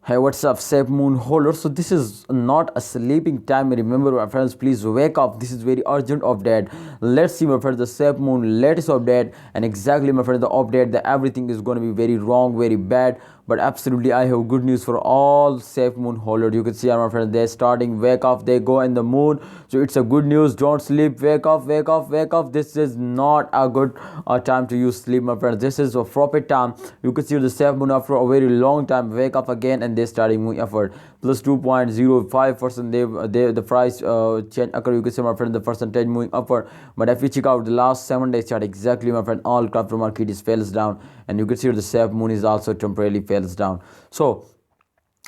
Hey, what's up, Safemoon holder? So this is not a sleeping time. Remember, my friends, please wake up. This is very urgent update. Let's see, my friends, the Safemoon latest update, and exactly, my friends, the update that everything is going to be very wrong, very bad. But absolutely, I have good news for all Safemoon holders. You can see, my friends, they're starting. Wake up, they go in the moon. So it's a good news. Don't sleep. Wake up, wake up, wake up. This is not a good time to use sleep, my friends. This is a profit time. You can see the Safemoon after a very long time wake up again, and they starting moving upward plus 2.05%. They the price change occur. You can see, my friend, the percentage moving upward. But if you check out the last 7 days chart, exactly, my friend, all crypto market is fails down, and you can see the Safemoon is also temporarily fails down. So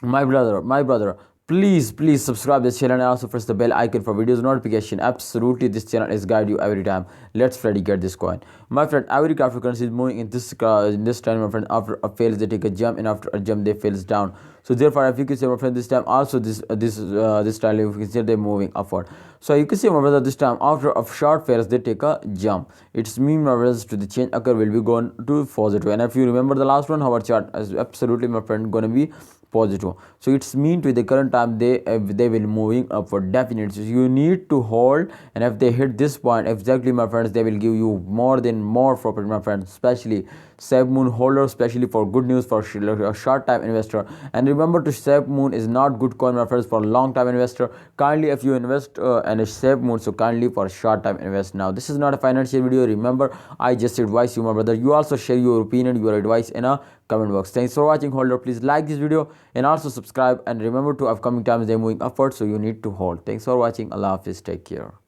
my brother, please subscribe this channel and also press the bell icon for videos notification. Absolutely, this channel is guide you every time. Let's Freddy get this coin, my friend. Every cryptocurrency is moving in this time, my friend. After a fails, they take a jump, and after a jump, they fails down. So therefore, if you can see, my friend, this time also this time, you can see they're moving upward. So you can see, my brother, this time after a short fails, they take a jump. It's mean, my brothers, to the change occur will be going to positive. And if you remember the last one, our chart is absolutely, my friend, gonna be positive. So it's mean to the current time they will moving upward definitely. So you need to hold, and if they hit this point exactly, my friends, they will give you more profit, my friends, especially Safemoon holder, especially for good news for a short time investor. And remember, to Safemoon is not good coin, my friends, for long time investor. Kindly, if you invest in a Safemoon, so kindly for short time invest now. This is not a financial video. Remember, I just advise you, my brother. You also share your opinion, your advice in a comment box. Thanks for watching, holder. Please like this video and also subscribe, and remember, to upcoming times they're moving upward, so you need to hold. Thanks for watching. Allah Hafiz. Take care.